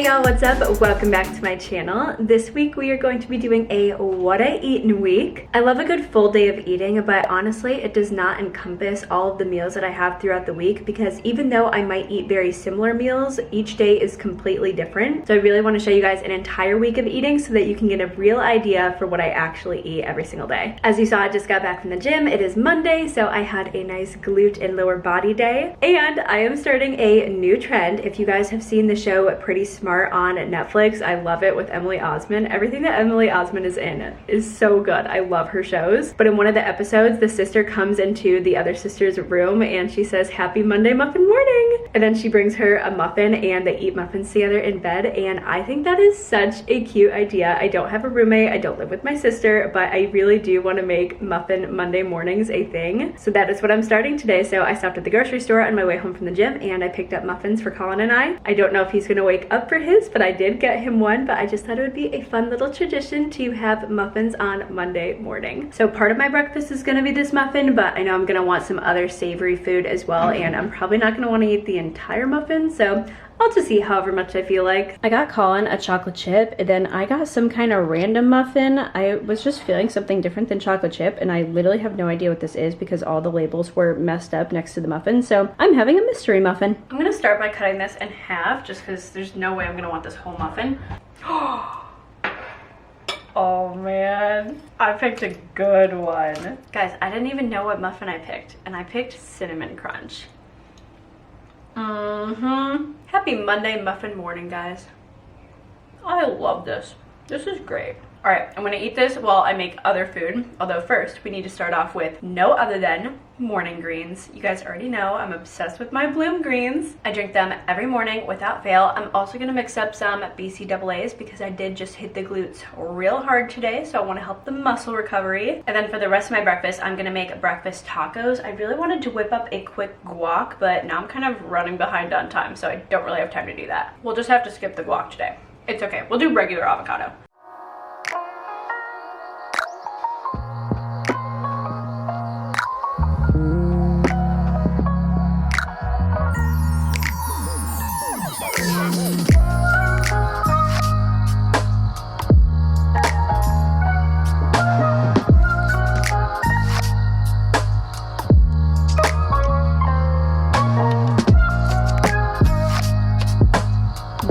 y'all, what's up? Welcome back to my channel. This week we are going to be doing a what I eat in week. I love a good full day of eating, but honestly it does not encompass all of the meals that I have throughout the week, because even though I might eat very similar meals, each day is completely different. So I really want to show you guys an entire week of eating so that you can get a real idea for what I actually eat every single day. As you saw, I just got back from the gym. It is Monday, so I had a nice glute and lower body day, and I am starting a new trend. If you guys have seen the show Pretty Smart on Netflix, I love it, with Emily Osment. Everything that Emily Osment is in is so good. I love her shows. But in one of the episodes, the sister comes into the other sister's room and she says, "Happy Monday muffin morning." And then she brings her a muffin and they eat muffins together in bed. And I think that is such a cute idea. I don't have a roommate. I don't live with my sister, but I really do want to make Muffin Monday mornings a thing. So that is what I'm starting today. So I stopped at the grocery store on my way home from the gym and I picked up muffins for Colin and I. I don't know if he's gonna wake up for his, but I did get him one. But I just thought it would be a fun little tradition to have muffins on Monday morning. So part of my breakfast is gonna be this muffin, but I know I'm gonna want some other savory food as well, and I'm probably not gonna want to eat the entire muffin, so I'll just eat however much I feel like. I got Colin a chocolate chip, and then I got some kind of random muffin. I was just feeling something different than chocolate chip, and I literally have no idea what this is because all the labels were messed up next to the muffin, so I'm having a mystery muffin. I'm gonna start by cutting this in half just because there's no way I'm gonna want this whole muffin. Oh man, I picked a good one. Guys, I didn't even know what muffin I picked, and I picked Cinnamon Crunch. Happy Monday muffin morning, guys. I love this. This is great. All right, I'm gonna eat this while I make other food. Although first, we need to start off with no other than morning greens. You guys already know I'm obsessed with my bloom greens. I drink them every morning without fail. I'm also gonna mix up some BCAAs because I did just hit the glutes real hard today, so I wanna help the muscle recovery. And then for the rest of my breakfast, I'm gonna make breakfast tacos. I really wanted to whip up a quick guac, but now I'm kind of running behind on time, so I don't really have time to do that. We'll just have to skip the guac today. It's okay, we'll do regular avocado.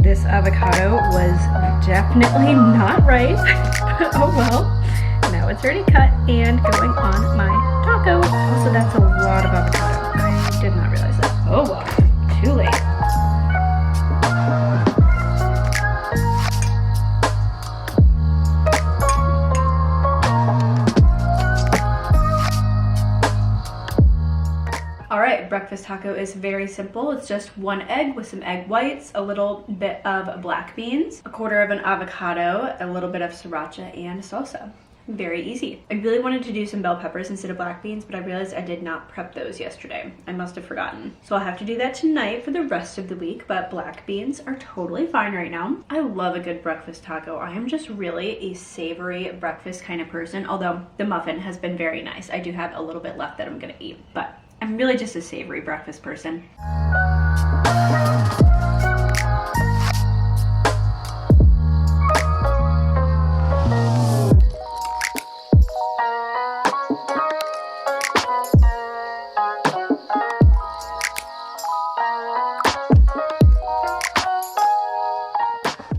This avocado was definitely not right. Oh well. Now it's already cut and going on my taco. Also, that's a lot of avocado. I did not realize that. Oh well, too late. Alright, breakfast taco is very simple. It's just one egg with some egg whites, a little bit of black beans, a quarter of an avocado, a little bit of sriracha, and salsa. Very easy. I really wanted to do some bell peppers instead of black beans, but I realized I did not prep those yesterday. I must have forgotten. So I'll have to do that tonight for the rest of the week, but black beans are totally fine right now. I love a good breakfast taco. I am just really a savory breakfast kind of person, although the muffin has been very nice. I do have a little bit left that I'm gonna eat, but I'm really just a savory breakfast person.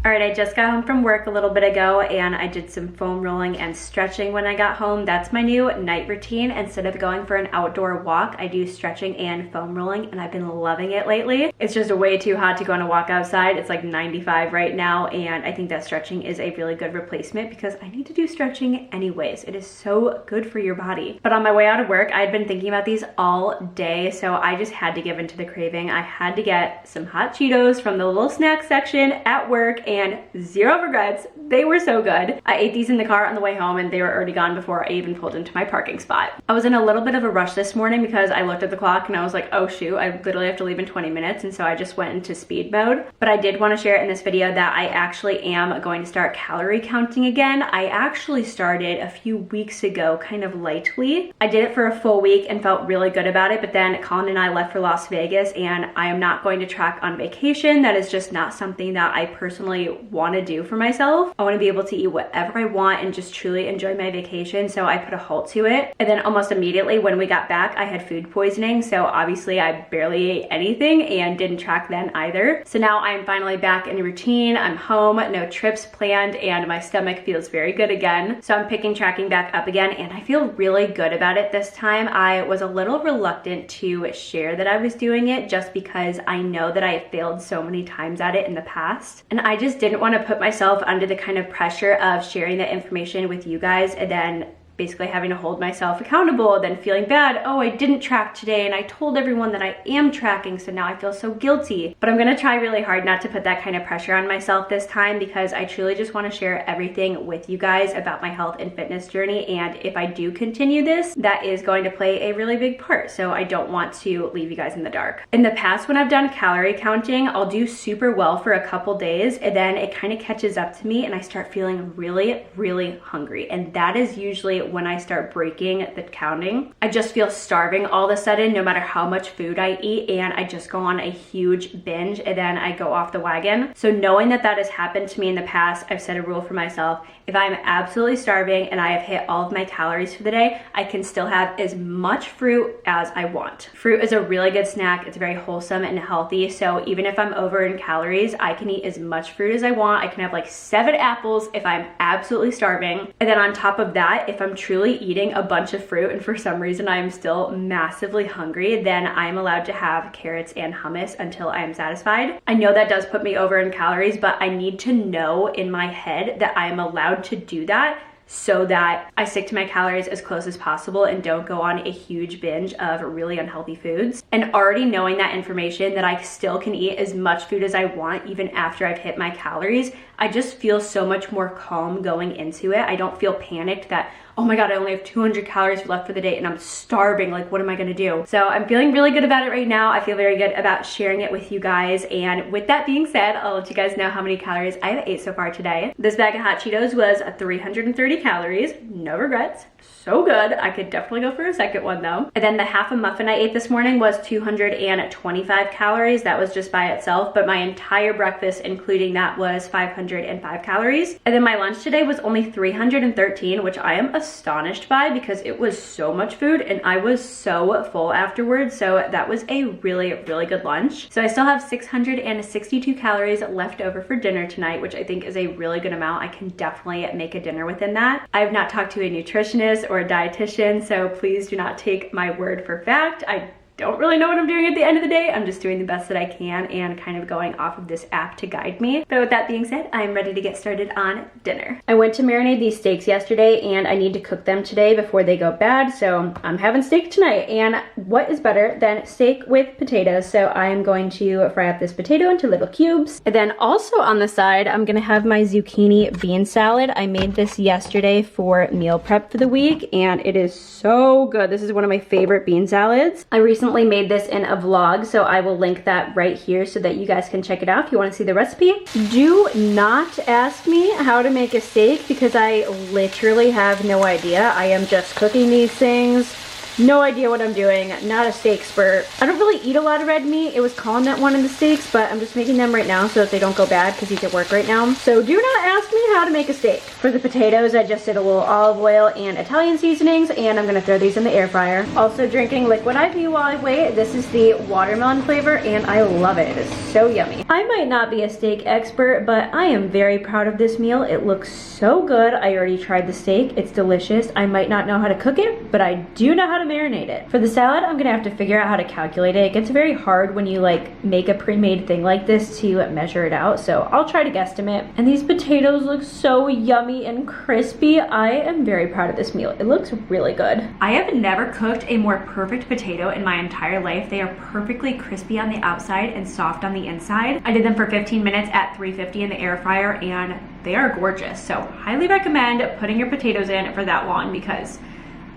Alright, I just got home from work a little bit ago and I did some foam rolling and stretching when I got home. That's my new night routine. Instead of going for an outdoor walk, I do stretching and foam rolling, and I've been loving it lately. It's just way too hot to go on a walk outside. It's like 95 right now, and I think that stretching is a really good replacement because I need to do stretching anyways. It is so good for your body. But on my way out of work, I'd been thinking about these all day, so I just had to give into the craving. I had to get some hot Cheetos from the little snack section at work, and zero regrets. They were so good. I ate these in the car on the way home and they were already gone before I even pulled into my parking spot. I was in a little bit of a rush this morning because I looked at the clock and I was like, oh shoot, I literally have to leave in 20 minutes. And so I just went into speed mode. But I did want to share in this video that I actually am going to start calorie counting again. I actually started a few weeks ago, kind of lightly. I did it for a full week and felt really good about it. But then Colin and I left for Las Vegas and I am not going to track on vacation. That is just not something that I personally want to do for myself. I want to be able to eat whatever I want and just truly enjoy my vacation. So I put a halt to it. And then almost immediately when we got back, I had food poisoning. So obviously I barely ate anything and didn't track then either. So now I'm finally back in a routine. I'm home, no trips planned, and my stomach feels very good again. So I'm picking tracking back up again and I feel really good about it this time. I was a little reluctant to share that I was doing it just because I know that I failed so many times at it in the past. And I just didn't want to put myself under the kind of pressure of sharing that information with you guys and then basically having to hold myself accountable, then feeling bad, oh, I didn't track today and I told everyone that I am tracking, so now I feel so guilty. But I'm gonna try really hard not to put that kind of pressure on myself this time because I truly just wanna share everything with you guys about my health and fitness journey. And if I do continue this, that is going to play a really big part. So I don't want to leave you guys in the dark. In the past, when I've done calorie counting, I'll do super well for a couple days and then it kind of catches up to me and I start feeling really, really hungry. And that is usually when I start breaking the counting. I just feel starving all of a sudden, no matter how much food I eat, and I just go on a huge binge and then I go off the wagon. So knowing that that has happened to me in the past, I've set a rule for myself. If I'm absolutely starving and I have hit all of my calories for the day, I can still have as much fruit as I want. Fruit is a really good snack. It's very wholesome and healthy. So even if I'm over in calories, I can eat as much fruit as I want. I can have like 7 apples if I'm absolutely starving. And then on top of that, if I'm truly eating a bunch of fruit and for some reason I am still massively hungry, then I'm allowed to have carrots and hummus until I am satisfied. I know that does put me over in calories, but I need to know in my head that I am allowed to do that so that I stick to my calories as close as possible and don't go on a huge binge of really unhealthy foods. And already knowing that information that I still can eat as much food as I want even after I've hit my calories, I just feel so much more calm going into it. I don't feel panicked that, oh my God, I only have 200 calories left for the day and I'm starving. Like, what am I gonna do? So I'm feeling really good about it right now. I feel very good about sharing it with you guys. And with that being said, I'll let you guys know how many calories I have ate so far today. This bag of hot Cheetos was 330 calories. No regrets. So good. I could definitely go for a second one though. And then the half a muffin I ate this morning was 225 calories. That was just by itself, but my entire breakfast, including that, was 505 calories. And then my lunch today was only 313, which I am astonished by because it was so much food and I was so full afterwards. So that was a really, really good lunch. So I still have 662 calories left over for dinner tonight, which I think is a really good amount. I can definitely make a dinner within that. I have not talked to a nutritionist or a dietitian, so please do not take my word for fact. I don't really know what I'm doing at the end of the day. I'm just doing the best that I can and kind of going off of this app to guide me. But with that being said, I'm ready to get started on dinner. I went to marinate these steaks yesterday and I need to cook them today before they go bad. So I'm having steak tonight. And what is better than steak with potatoes? So I'm going to fry up this potato into little cubes. And then also on the side, I'm gonna have my zucchini bean salad. I made this yesterday for meal prep for the week and it is so good. This is one of my favorite bean salads. I recently made this in a vlog, so I will link that right here so that you guys can check it out if you want to see the recipe. Do not ask me how to make a steak because I literally have no idea. I am just cooking these things. No idea what I'm doing, not a steak expert. I don't really eat a lot of red meat. It was Colin that wanted the steaks, but I'm just making them right now so that they don't go bad because he's at work right now. So do not ask me how to make a steak. For the potatoes, I just did a little olive oil and Italian seasonings, and I'm gonna throw these in the air fryer. Also drinking liquid IV while I wait. This is the watermelon flavor, and I love it. It is so yummy. I might not be a steak expert, but I am very proud of this meal. It looks so good. I already tried the steak. It's delicious. I might not know how to cook it, but I do know how to to marinate it. For the salad, I'm gonna have to figure out how to calculate it. It gets very hard when you like make a pre-made thing like this to measure it out, so I'll try to guesstimate. And these potatoes look so yummy and crispy. I am very proud of this meal. It looks really good. I have never cooked a more perfect potato in my entire life. They are perfectly crispy on the outside and soft on the inside. I did them for 15 minutes at 350 in the air fryer, and they are gorgeous. So highly recommend putting your potatoes in for that long, because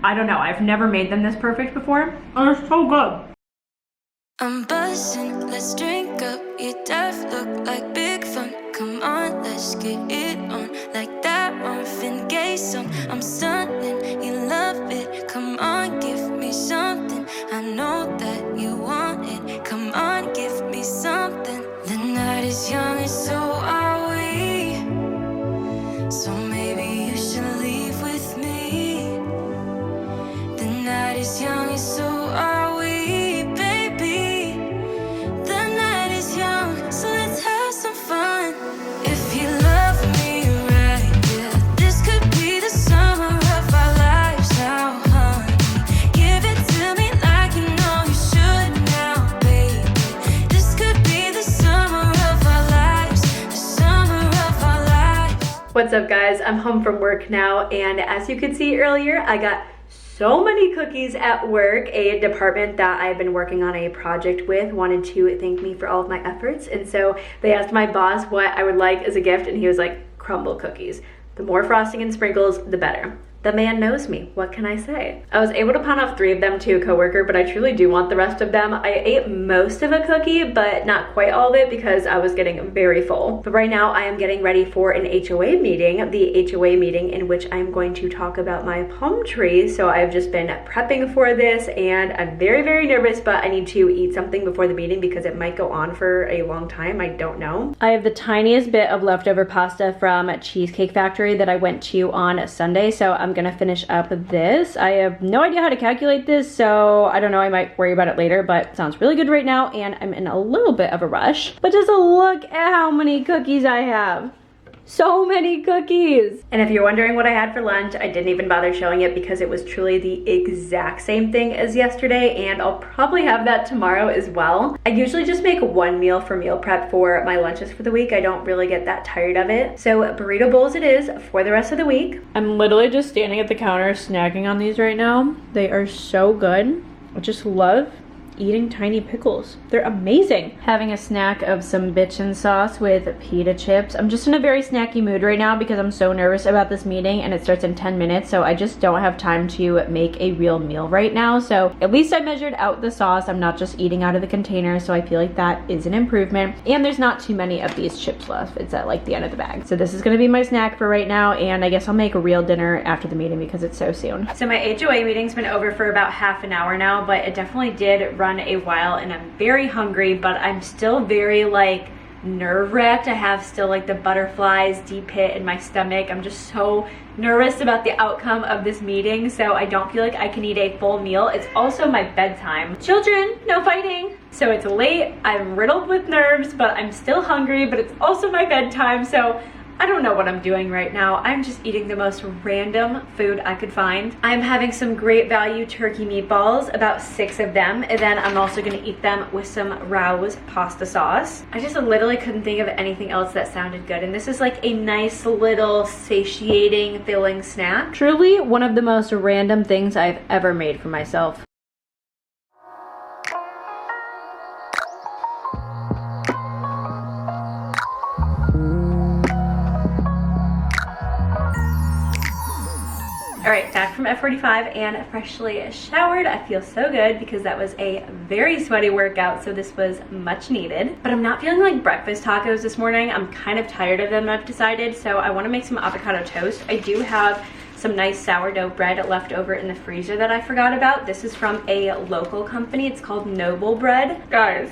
I don't know, I've never made them this perfect before. Oh, they're so good. I'm buzzing, let's drink up. Your death look like big fun. Come on, let's get it on. Like that Marvin Gaye song. I'm stunning, you love it. Come on, give me something. I know that you want it. Come on, give me something. The night is young and so are we. So maybe you should leave with me. The night is young and so are we. What's up, guys? I'm home from work now, and as you could see earlier, I got so many cookies at work. A department that I've been working on a project with wanted to thank me for all of my efforts, and so they asked my boss what I would like as a gift, and he was like, crumble cookies. The more frosting and sprinkles, the better. The man knows me. What can I say? I was able to pawn off 3 of them to a coworker, but I truly do want the rest of them. I ate most of a cookie, but not quite all of it because I was getting very full. But right now I am getting ready for an HOA meeting, the HOA meeting in which I'm going to talk about my palm tree. So I've just been prepping for this, and I'm very, very nervous, but I need to eat something before the meeting because it might go on for a long time. I don't know. I have the tiniest bit of leftover pasta from Cheesecake Factory that I went to on Sunday, so I'm gonna finish up this. I have no idea how to calculate this, so I don't know, I might worry about it later, but it sounds really good right now, and I'm in a little bit of a rush. But just look at how many cookies I have. So many cookies. And if you're wondering what I had for lunch, I didn't even bother showing it because it was truly the exact same thing as yesterday, and I'll probably have that tomorrow as well. I usually just make one meal for meal prep for my lunches for the week. I don't really get that tired of it. So burrito bowls it is for the rest of the week. I'm literally just standing at the counter snacking on these right now. They are so good. I just love eating tiny pickles. They're amazing. Having a snack of some bitchin' sauce with pita chips. I'm just in a very snacky mood right now because I'm so nervous about this meeting, and it starts in 10 minutes, so I just don't have time to make a real meal right now. So at least I measured out the sauce. I'm not just eating out of the container, so I feel like that is an improvement. And there's not too many of these chips left. It's at like the end of the bag. So this is gonna be my snack for right now, and I guess I'll make a real dinner after the meeting because it's so soon. So my HOA meeting's been over for about half an hour now, but it definitely did run a while, and I'm very hungry, but I'm still very like nerve-wracked. I have still like the butterflies deep hit in my stomach. I'm just so nervous about the outcome of this meeting, so I don't feel like I can eat a full meal. It's also my bedtime. Children, no fighting. So it's late, I'm riddled with nerves, but I'm still hungry, but it's also my bedtime, so I don't know what I'm doing right now. I'm just eating the most random food I could find. I'm having some great value turkey meatballs, about 6 of them, and then I'm also gonna eat them with some Rao's pasta sauce. I just literally couldn't think of anything else that sounded good, and this is like a nice little satiating, filling snack. Truly one of the most random things I've ever made for myself. All right, back from F45 and freshly showered. I feel so good because that was a very sweaty workout, so this was much needed. But I'm not feeling like breakfast tacos this morning. I'm kind of tired of them, I've decided, so I want to make some avocado toast. I do have some nice sourdough bread left over in the freezer that I forgot about. This is from a local company. It's called Noble Bread. Guys,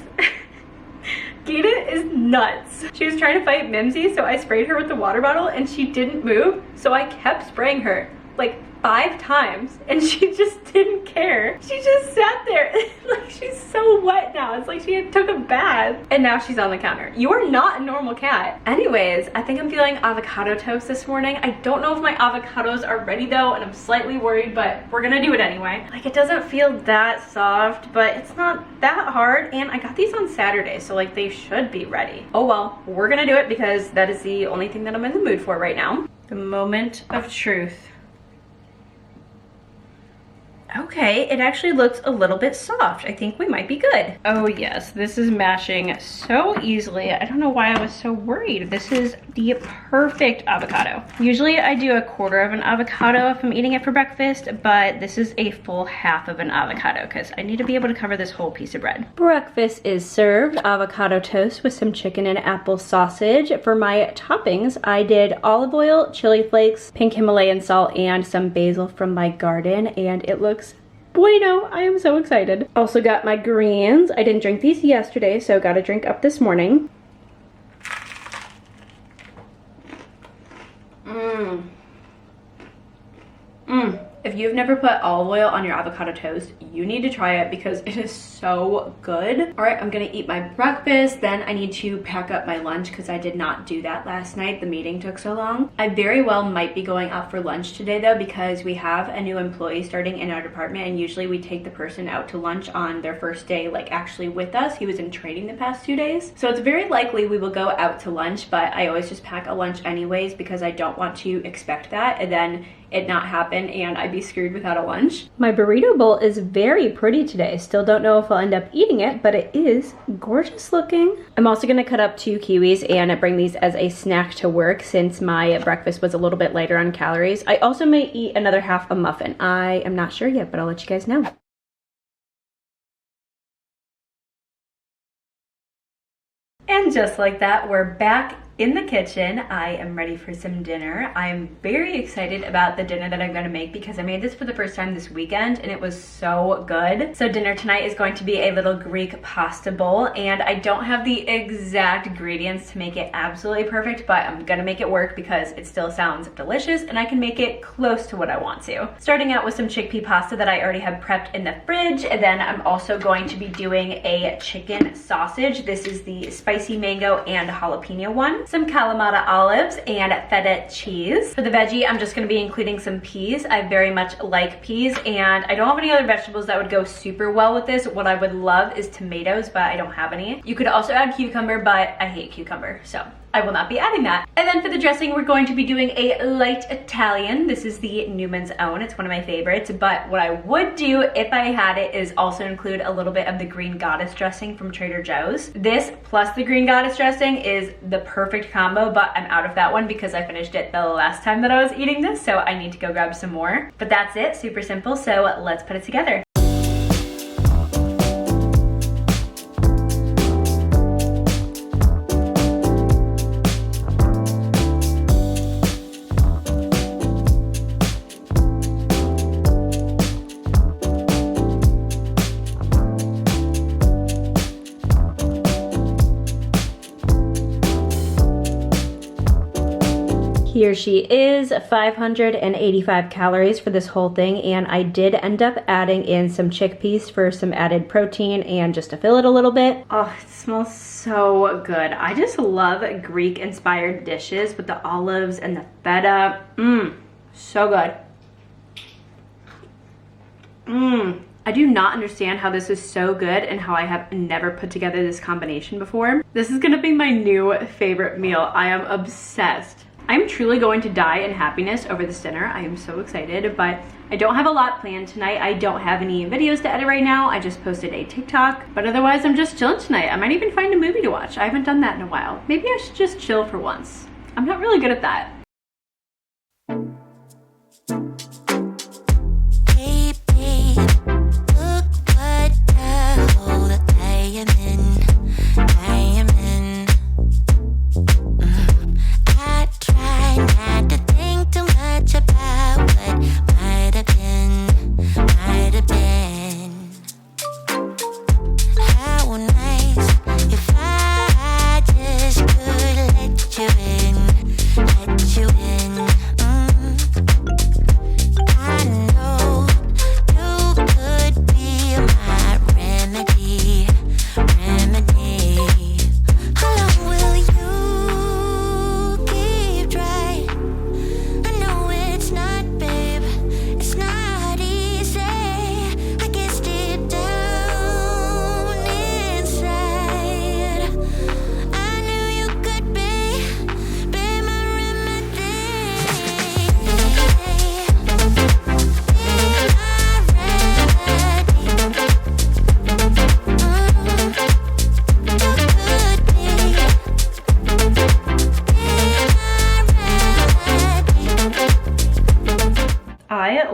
Gita is nuts. She was trying to fight Mimsy, so I sprayed her with the water bottle and she didn't move, so I kept spraying her. Like 5 times and she just didn't care. She just sat there like she's so wet now. It's like she had took a bath and now she's on the counter. You are not a normal cat. Anyways, I think I'm feeling avocado toast this morning. I don't know if my avocados are ready though, and I'm slightly worried, but we're gonna do it anyway. Like, it doesn't feel that soft, but it's not that hard, and I got these on Saturday, so like they should be ready. Oh well, we're gonna do it because that is the only thing that I'm in the mood for right now. The moment of truth. Okay, it actually looks a little bit soft. I think we might be good. Oh yes, this is mashing so easily. I don't know why I was so worried. This is the perfect avocado. Usually I do 1/4 of an avocado if I'm eating it for breakfast, but this is a full half of an avocado because I need to be able to cover this whole piece of bread. Breakfast is served. Avocado toast with some chicken and apple sausage. For my toppings, I did olive oil, chili flakes, pink Himalayan salt, and some basil from my garden, and it looks bueno. I am so excited. Also got my greens. I didn't drink these yesterday, so got a drink up this morning. If you've never put olive oil on your avocado toast, you need to try it because it is so good. All right, I'm gonna eat my breakfast. Then I need to pack up my lunch because I did not do that last night. The meeting took so long. I very well might be going out for lunch today though, because we have a new employee starting in our department, and usually we take the person out to lunch on their first day, like actually with us. He was in training the past 2 days. So it's very likely we will go out to lunch, but I always just pack a lunch anyways because I don't want to expect that and then it not happen and I'd be screwed without a lunch. My burrito bowl is very pretty today. Still don't know if I'll end up eating it, but it is gorgeous looking. I'm also gonna cut up 2 kiwis and bring these as a snack to work since my breakfast was a little bit lighter on calories. I also may eat another half a muffin. I am not sure yet, but I'll let you guys know. And just like that, we're back in the kitchen. I am ready for some dinner. I'm very excited about the dinner that I'm gonna make because I made this for the first time this weekend and it was so good. So dinner tonight is going to be a little Greek pasta bowl, and I don't have the exact ingredients to make it absolutely perfect, but I'm gonna make it work because it still sounds delicious and I can make it close to what I want to. Starting out with some chickpea pasta that I already have prepped in the fridge, and then I'm also going to be doing a chicken sausage. This is the spicy mango and jalapeno one. Some Kalamata olives and feta cheese. For the veggie, I'm just gonna be including some peas. I very much like peas, and I don't have any other vegetables that would go super well with this. What I would love is tomatoes, but I don't have any. You could also add cucumber, but I hate cucumber, so I will not be adding that. And then for the dressing, we're going to be doing a light Italian. This is the Newman's Own. It's one of my favorites, but what I would do if I had it is also include a little bit of the Green Goddess dressing from Trader Joe's. This plus the Green Goddess dressing is the perfect combo, but I'm out of that one because I finished it the last time that I was eating this, so I need to go grab some more. But that's it, super simple, so let's put it together. Here she is, 585 calories for this whole thing, and I did end up adding in some chickpeas for some added protein and just to fill it a little bit. Oh, it smells so good. I just love Greek inspired dishes with the olives and the feta. So good. I do not understand how this is so good and how I have never put together this combination before. This is gonna be my new favorite meal. I am obsessed. I'm truly going to die in happiness over this dinner. I am so excited, but I don't have a lot planned tonight. I don't have any videos to edit right now. I just posted a TikTok, but otherwise I'm just chilling tonight. I might even find a movie to watch. I haven't done that in a while. Maybe I should just chill for once. I'm not really good at that. Let you in.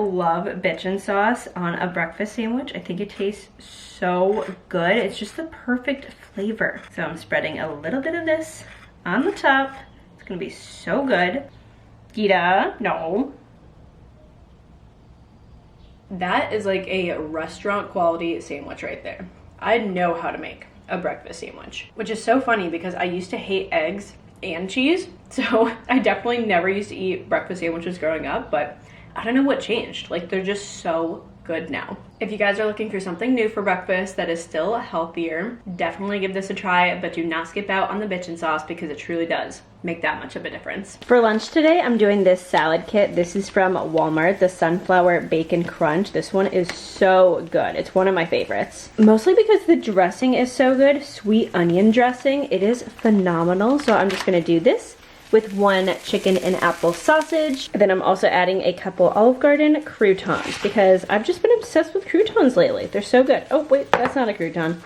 love bitchin sauce on a breakfast sandwich. I think it tastes so good. It's just the perfect flavor. So I'm spreading a little bit of this on the top. It's gonna be so good. Gita, no. That is like a restaurant quality sandwich right there. I know how to make a breakfast sandwich, which is so funny because I used to hate eggs and cheese. So I definitely never used to eat breakfast sandwiches growing up, but I don't know what changed. Like, they're just so good now. If you guys are looking for something new for breakfast that is still healthier, definitely give this a try, but do not skip out on the bitchin sauce because it truly does make that much of a difference. For lunch today, I'm doing this salad kit. This is from Walmart, the Sunflower Bacon Crunch. This one is so good. It's one of my favorites. Mostly because the dressing is so good. Sweet onion dressing. It is phenomenal. So I'm just gonna do this with one chicken and apple sausage. And then I'm also adding a couple Olive Garden croutons because I've just been obsessed with croutons lately. They're so good. Oh wait, that's not a crouton.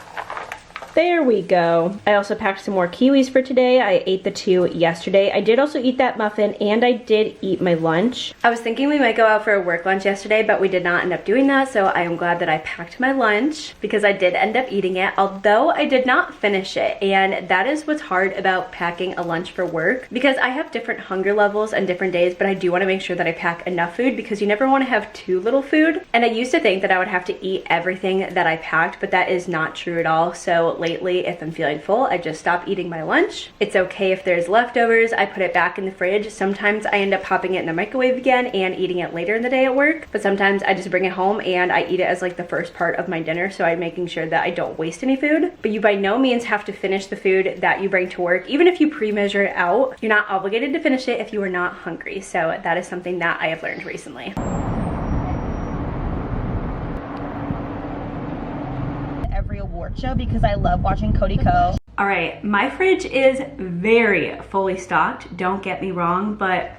There we go. I also packed some more kiwis for today. I ate the 2 yesterday. I did also eat that muffin and I did eat my lunch. I was thinking we might go out for a work lunch yesterday, but we did not end up doing that. So I am glad that I packed my lunch because I did end up eating it, although I did not finish it. And that is what's hard about packing a lunch for work because I have different hunger levels on different days, but I do want to make sure that I pack enough food because you never want to have too little food. And I used to think that I would have to eat everything that I packed, but that is not true at all. So lately, if I'm feeling full, I just stop eating my lunch. It's okay if there's leftovers, I put it back in the fridge. Sometimes I end up popping it in the microwave again and eating it later in the day at work, but sometimes I just bring it home and I eat it as like the first part of my dinner, so I'm making sure that I don't waste any food. But you by no means have to finish the food that you bring to work. Even if you pre-measure it out, you're not obligated to finish it if you are not hungry. So that is something that I have learned recently. Award show because I love watching Cody Co. All right, my fridge is very fully stocked, don't get me wrong, but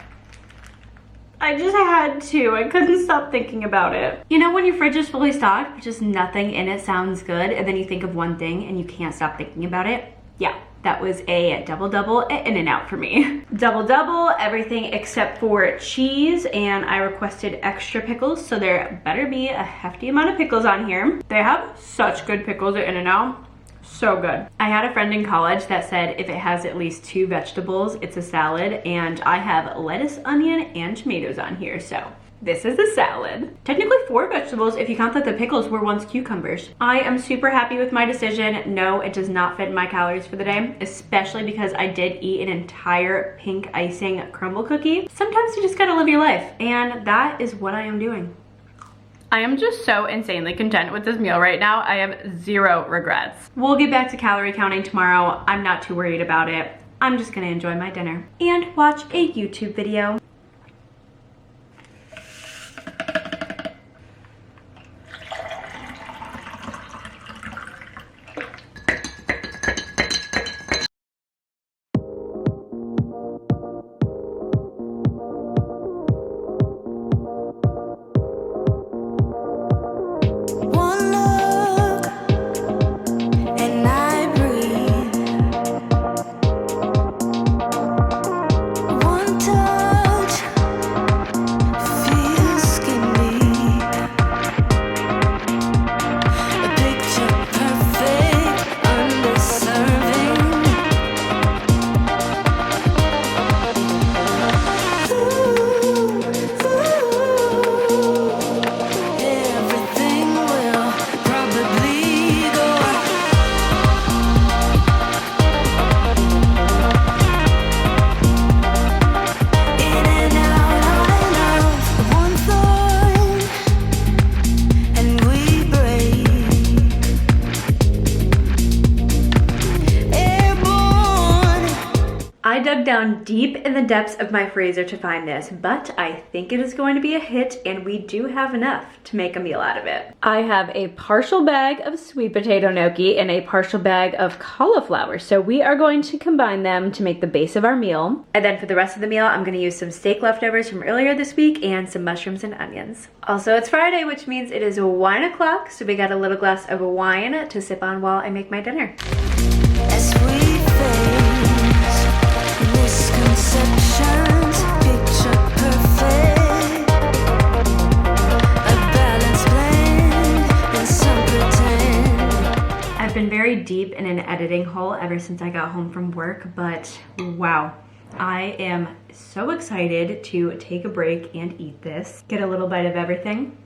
I just had to. I couldn't stop thinking about it. You know when your fridge is fully stocked, but just nothing in it sounds good, and then you think of one thing and you can't stop thinking about it? Yeah, that was a double-double at In-N-Out for me. Double-double, everything except for cheese, and I requested extra pickles, so there better be a hefty amount of pickles on here. They have such good pickles at In-N-Out. So good. I had a friend in college that said if it has at least 2 vegetables, it's a salad, and I have lettuce, onion, and tomatoes on here, so this is a salad. Technically 4 vegetables if you count that the pickles were once cucumbers. I am super happy with my decision. No, it does not fit in my calories for the day, especially because I did eat an entire pink icing crumble cookie. Sometimes you just gotta live your life, and that is what I am doing. I am just so insanely content with this meal right now. I have 0 regrets. We'll get back to calorie counting tomorrow. I'm not too worried about it. I'm just gonna enjoy my dinner and watch a YouTube video. I dug down deep in the depths of my freezer to find this, but I think it is going to be a hit, and we do have enough to make a meal out of it. I have a partial bag of sweet potato gnocchi and a partial bag of cauliflower, so we are going to combine them to make the base of our meal. And then for the rest of the meal, I'm gonna use some steak leftovers from earlier this week and some mushrooms and onions. Also, it's Friday, which means it is wine o'clock, so we got a little glass of wine to sip on while I make my dinner. As we face misconceptions, picture perfect. been very deep in an editing hole ever since I got home from work, but wow. I am so excited to take a break and eat this. Get a little bite of everything.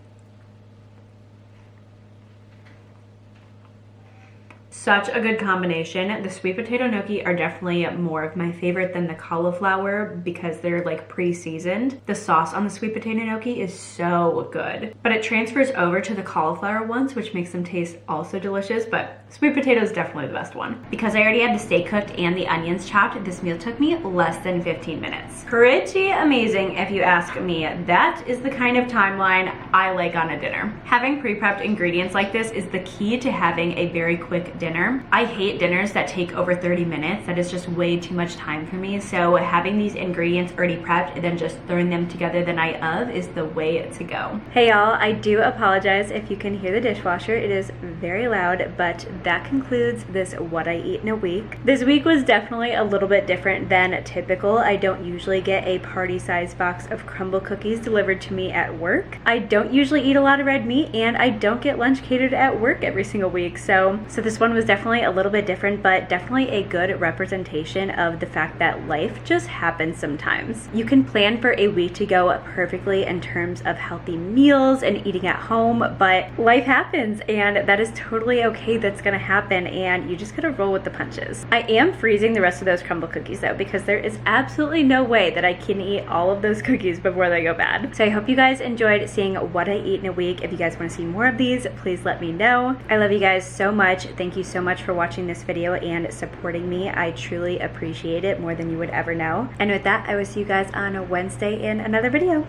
Such a good combination. The sweet potato gnocchi are definitely more of my favorite than the cauliflower because they're like pre-seasoned. The sauce on the sweet potato gnocchi is so good, but it transfers over to the cauliflower ones, which makes them taste also delicious, but sweet potato is definitely the best one. Because I already had the steak cooked and the onions chopped, this meal took me less than 15 minutes. Pretty amazing if you ask me. That is the kind of timeline I like on a dinner. Having pre-prepped ingredients like this is the key to having a very quick dinner. I hate dinners that take over 30 minutes. That is just way too much time for me. So having these ingredients already prepped and then just throwing them together the night of is the way to go. Hey y'all, I do apologize if you can hear the dishwasher. It is very loud, but that concludes this what I eat in a week. This week was definitely a little bit different than typical. I don't usually get a party-sized box of crumble cookies delivered to me at work. I don't usually eat a lot of red meat, and I don't get lunch catered at work every single week. So this one was definitely a little bit different, but definitely a good representation of the fact that life just happens sometimes. You can plan for a week to go perfectly in terms of healthy meals and eating at home, but life happens, and that is totally okay. That's gonna happen, and you just gotta roll with the punches. I am freezing the rest of those crumble cookies though, because there is absolutely no way that I can eat all of those cookies before they go bad. So I hope you guys enjoyed seeing what I eat in a week. If you guys want to see more of these, please let me know. I love you guys so much. Thank you so much for watching this video and supporting me. I truly appreciate it more than you would ever know. And with that, I will see you guys on a Wednesday in another video.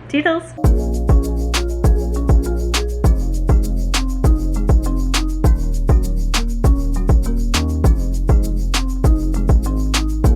Toodles!